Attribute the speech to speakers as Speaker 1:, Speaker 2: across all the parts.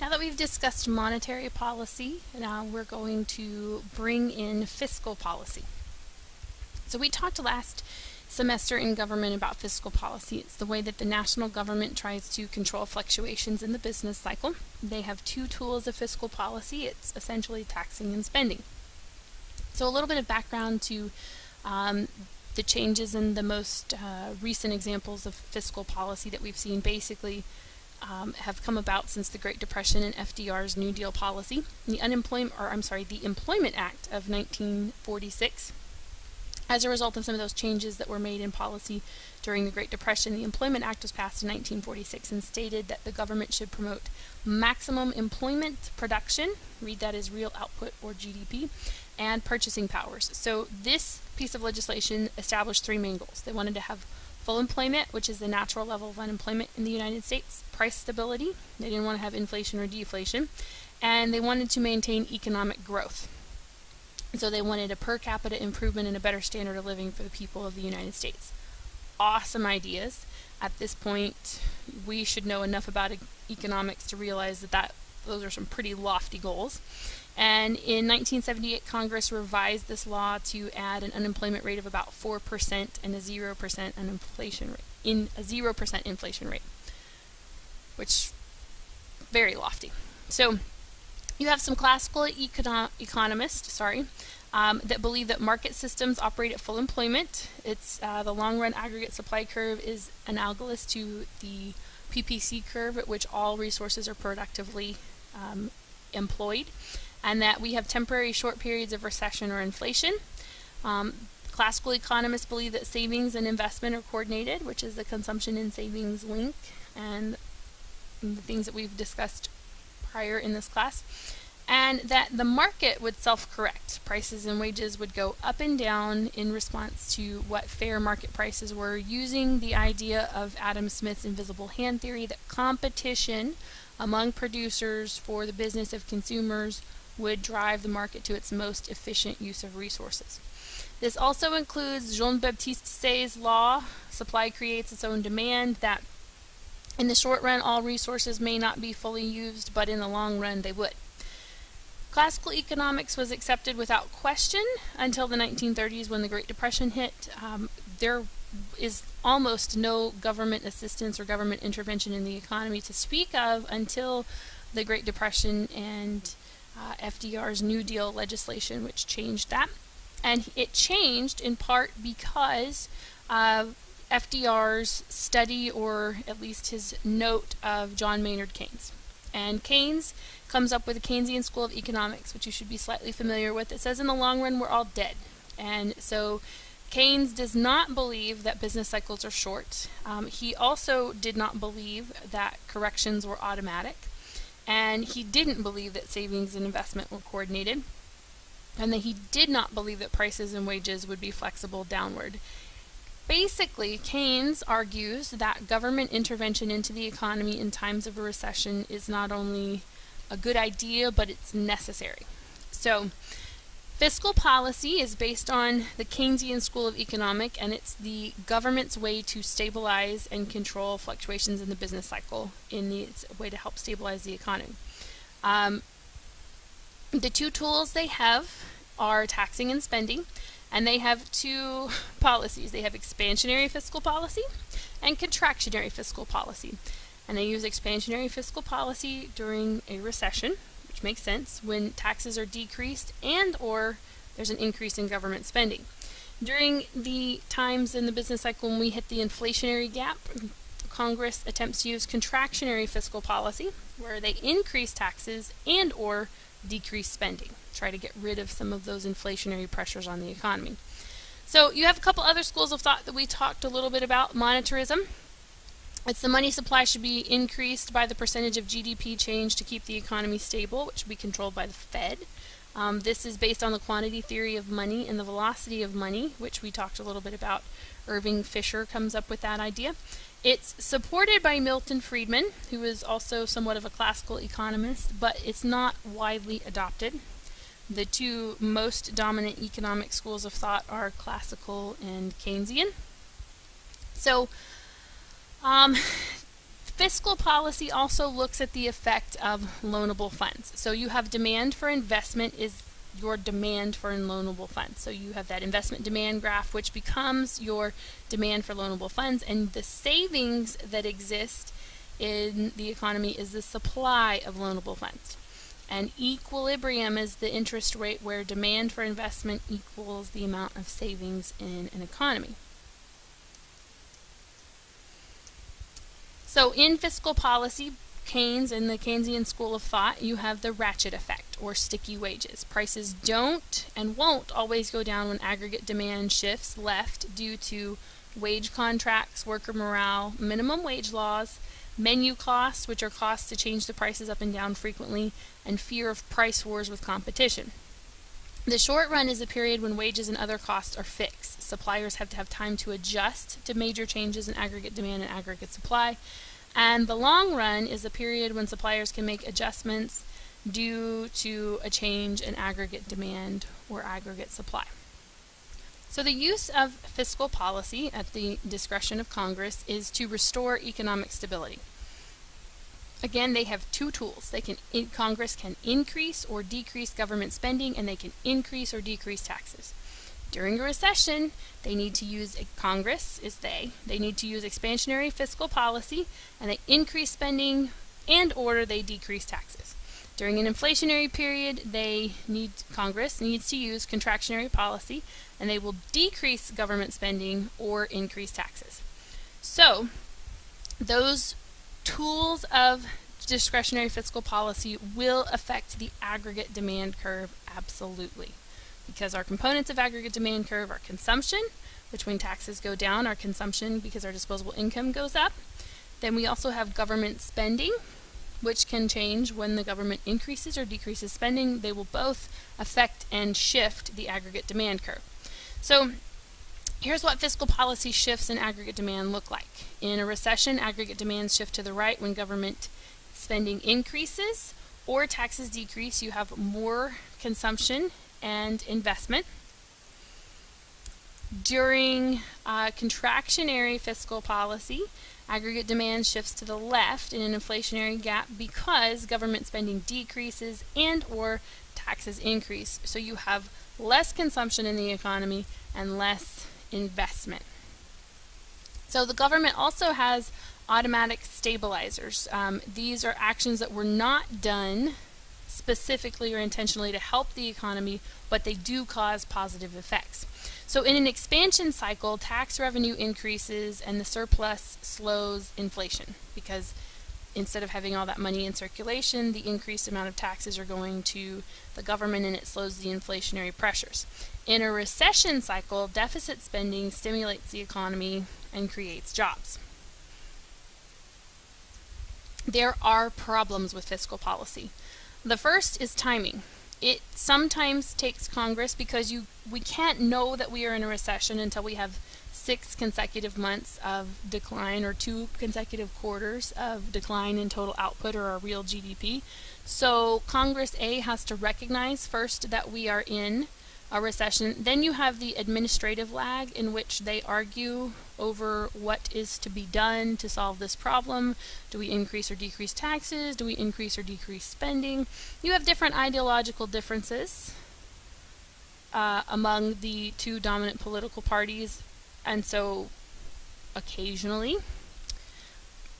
Speaker 1: Now that we've discussed monetary policy, now we're going to bring in fiscal policy. So we talked last semester in government about fiscal policy. It's the way that the national government tries to control fluctuations in the business cycle. They have two tools of fiscal policy. It's essentially taxing and spending. So a little bit of background to the changes in the most recent examples of fiscal policy that we've seen basically have come about since the Great Depression and FDR's New Deal policy. The Employment Act of 1946. As a result of some of those changes that were made in policy during the Great Depression, the Employment Act was passed in 1946 and stated that the government should promote maximum employment production, read that as real output or GDP, and purchasing powers. So this piece of legislation established three main goals. They wanted to have full employment, which is the natural level of unemployment in the United States, price stability, they didn't want to have inflation or deflation, and they wanted to maintain economic growth. So they wanted a per capita improvement and a better standard of living for the people of the United States. Awesome ideas. At this point, we should know enough about economics to realize that those are some pretty lofty goals. And in 1978, Congress revised this law to add an unemployment rate of about 4% and a 0% inflation rate, which very lofty. So you have some classical economists, that believe that market systems operate at full employment. It's the long-run aggregate supply curve is analogous to the PPC curve, at which all resources are productively employed, and that we have temporary short periods of recession or inflation. Classical economists believe that savings and investment are coordinated, which is the consumption and savings link, and the things that we've discussed prior in this class, and that the market would self-correct. Prices and wages would go up and down in response to what fair market prices were, using the idea of Adam Smith's invisible hand theory that competition among producers for the business of consumers would drive the market to its most efficient use of resources. This also includes Jean-Baptiste Say's law, supply creates its own demand, that in the short run all resources may not be fully used, but in the long run they would. Classical economics was accepted without question until the 1930s when the Great Depression hit. There is almost no government assistance or government intervention in the economy to speak of until the Great Depression and FDR's New Deal legislation, which changed that. And it changed in part because of FDR's study, or at least his note, of John Maynard Keynes. And Keynes comes up with the Keynesian School of Economics, which you should be slightly familiar with. It says in the long run we're all dead. And so Keynes does not believe that business cycles are short. He also did not believe that corrections were automatic. And he didn't believe that savings and investment were coordinated. And that he did not believe that prices and wages would be flexible downward. Basically, Keynes argues that government intervention into the economy in times of a recession is not only a good idea, but it's necessary. So, fiscal policy is based on the Keynesian School of Economics, and it's the government's way to stabilize and control fluctuations in the business cycle, it's a way to help stabilize the economy. The two tools they have are taxing and spending. And they have two policies. They have expansionary fiscal policy and contractionary fiscal policy. And they use expansionary fiscal policy during a recession, which makes sense, when taxes are decreased and or there's an increase in government spending. During the times in the business cycle when we hit the inflationary gap, Congress attempts to use contractionary fiscal policy, where they increase taxes and or decrease spending. Try to get rid of some of those inflationary pressures on the economy. So you have a couple other schools of thought that we talked a little bit about. Monetarism. It's the money supply should be increased by the percentage of GDP change to keep the economy stable, which should be controlled by the Fed. This is based on the quantity theory of money and the velocity of money, which we talked a little bit about. Irving Fisher comes up with that idea. It's supported by Milton Friedman, who is also somewhat of a classical economist, but it's not widely adopted. The two most dominant economic schools of thought are classical and Keynesian. So, Fiscal policy also looks at the effect of loanable funds. So you have demand for investment is your demand for loanable funds. So you have that investment demand graph, which becomes your demand for loanable funds, and the savings that exist in the economy is the supply of loanable funds. And equilibrium is the interest rate where demand for investment equals the amount of savings in an economy. So in fiscal policy, Keynes and the Keynesian school of thought, you have the ratchet effect, or sticky wages. Prices don't and won't always go down when aggregate demand shifts left due to wage contracts, worker morale, minimum wage laws, menu costs, which are costs to change the prices up and down frequently, and fear of price wars with competition. The short run is a period when wages and other costs are fixed. Suppliers have to have time to adjust to major changes in aggregate demand and aggregate supply. And the long run is a period when suppliers can make adjustments due to a change in aggregate demand or aggregate supply. So the use of fiscal policy at the discretion of Congress is to restore economic stability. Again, they have two tools. Congress can increase or decrease government spending, and they can increase or decrease taxes. During a recession, they need to use they need to use expansionary fiscal policy, and they increase spending or they decrease taxes. During an inflationary period, Congress needs to use contractionary policy, and they will decrease government spending or increase taxes. So, those tools of discretionary fiscal policy will affect the aggregate demand curve absolutely. Because our components of aggregate demand curve are consumption, which when taxes go down, our consumption, because our disposable income goes up. Then we also have government spending, which can change when the government increases or decreases spending. They will both affect and shift the aggregate demand curve. So here's what fiscal policy shifts in aggregate demand look like. In a recession, aggregate demands shift to the right when government spending increases or taxes decrease. You have more consumption and investment. During contractionary fiscal policy, aggregate demand shifts to the left in an inflationary gap because government spending decreases and or taxes increase. So you have less consumption in the economy and less investment. So the government also has automatic stabilizers. These are actions that were not done specifically or intentionally to help the economy, but they do cause positive effects. So in an expansion cycle, tax revenue increases and the surplus slows inflation, because instead of having all that money in circulation, the increased amount of taxes are going to the government and it slows the inflationary pressures. In a recession cycle, deficit spending stimulates the economy and creates jobs. There are problems with fiscal policy. The first is timing. It sometimes takes Congress, because we can't know that we are in a recession until we have 6 consecutive months of decline or 2 consecutive quarters of decline in total output or our real GDP. So Congress has to recognize first that we are in a recession. Then you have the administrative lag, in which they argue over what is to be done to solve this problem. Do we increase or decrease taxes? Do we increase or decrease spending? You have different ideological differences among the two dominant political parties, and so occasionally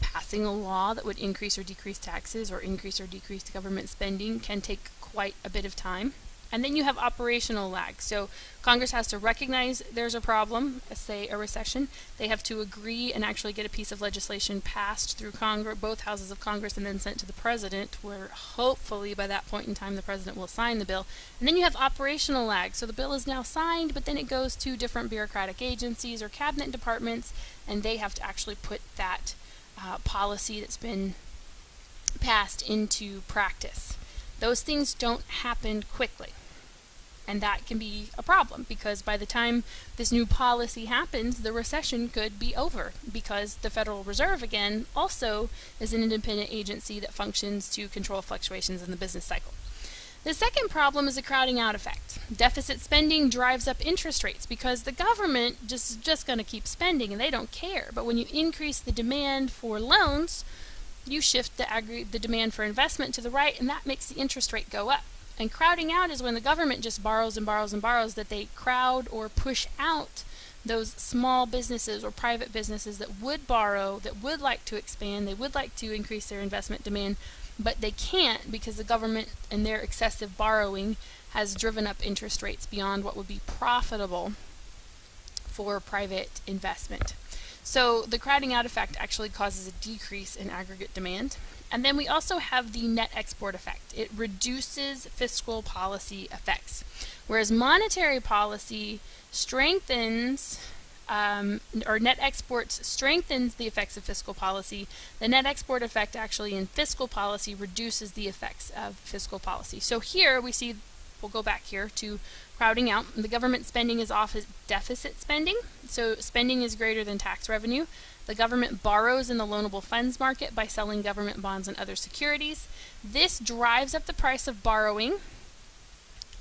Speaker 1: passing a law that would increase or decrease taxes or increase or decrease government spending can take quite a bit of time. And then you have operational lag. So Congress has to recognize there's a problem, say a recession. They have to agree and actually get a piece of legislation passed through both houses of Congress, and then sent to the president, where hopefully by that point in time the president will sign the bill. And then you have operational lag. So the bill is now signed, but then it goes to different bureaucratic agencies or cabinet departments, and they have to actually put that policy that's been passed into practice. Those things don't happen quickly. And that can be a problem, because by the time this new policy happens, the recession could be over, because the Federal Reserve, again, also is an independent agency that functions to control fluctuations in the business cycle. The second problem is the crowding out effect. Deficit spending drives up interest rates because the government just going to keep spending and they don't care. But when you increase the demand for loans, you shift the demand for investment to the right, and that makes the interest rate go up. And crowding out is when the government just borrows and borrows and borrows, that they crowd or push out those small businesses or private businesses that would borrow, that would like to expand, they would like to increase their investment demand, but they can't because the government and their excessive borrowing has driven up interest rates beyond what would be profitable for private investment. So the crowding out effect actually causes a decrease in aggregate demand. And then we also have the net export effect. It reduces fiscal policy effects. Whereas monetary policy strengthens or net exports strengthens the effects of fiscal policy, the net export effect actually in fiscal policy reduces the effects of fiscal policy. So here we see, we'll go back here to crowding out. The government spending is off as deficit spending, so spending is greater than tax revenue. The government borrows in the loanable funds market by selling government bonds and other securities. This drives up the price of borrowing,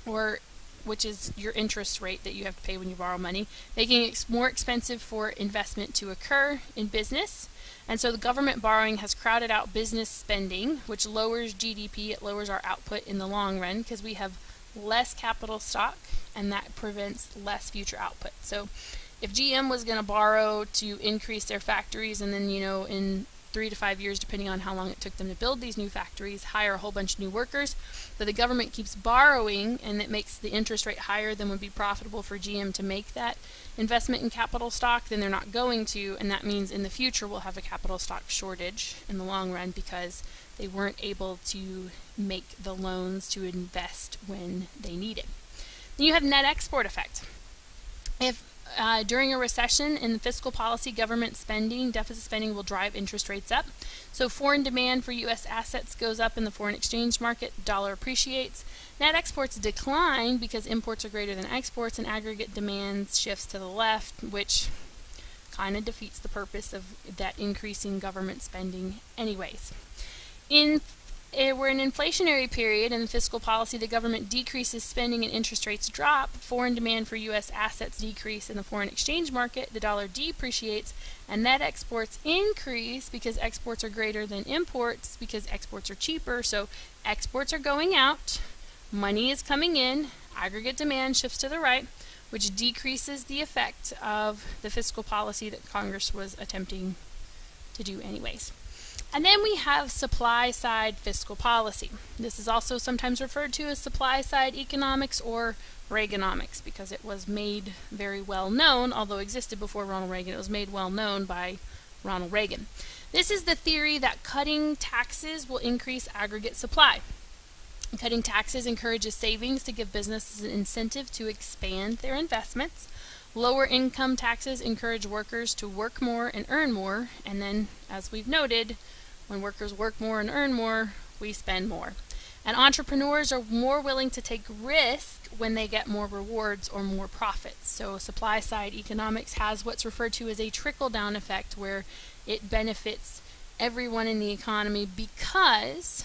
Speaker 1: which is your interest rate that you have to pay when you borrow money, making it more expensive for investment to occur in business. And so the government borrowing has crowded out business spending, which lowers GDP, it lowers our output in the long run because we have less capital stock, and that prevents less future output. So if GM was going to borrow to increase their factories and then, in 3 to 5 years, depending on how long it took them to build these new factories, hire a whole bunch of new workers, but the government keeps borrowing and it makes the interest rate higher than would be profitable for GM to make that investment in capital stock, then they're not going to, and that means in the future we'll have a capital stock shortage in the long run because they weren't able to make the loans to invest when they need it. Then you have net export effect. If during a recession in fiscal policy, government spending, deficit spending will drive interest rates up. So foreign demand for U.S. assets goes up in the foreign exchange market, the dollar appreciates. Net exports decline because imports are greater than exports, and aggregate demand shifts to the left, which kind of defeats the purpose of that increasing government spending anyways. We're in an inflationary period in fiscal policy. The government decreases spending and interest rates drop. Foreign demand for U.S. assets decrease in the foreign exchange market. The dollar depreciates, and net exports increase because exports are greater than imports because exports are cheaper. So exports are going out, money is coming in, aggregate demand shifts to the right, which decreases the effect of the fiscal policy that Congress was attempting to do anyways. And then we have supply-side fiscal policy. This is also sometimes referred to as supply-side economics or Reaganomics because it was made very well known, although it existed before Ronald Reagan, it was made well known by Ronald Reagan. This is the theory that cutting taxes will increase aggregate supply. Cutting taxes encourages savings to give businesses an incentive to expand their investments. Lower income taxes encourage workers to work more and earn more, and then, as we've noted, when workers work more and earn more, we spend more. And entrepreneurs are more willing to take risk when they get more rewards or more profits. So supply-side economics has what's referred to as a trickle-down effect, where it benefits everyone in the economy because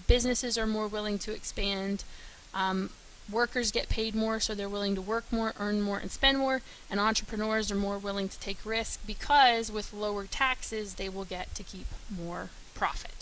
Speaker 1: businesses are more willing to expand. Workers get paid more, so they're willing to work more, earn more, and spend more. And entrepreneurs are more willing to take risk because with lower taxes, they will get to keep more profit.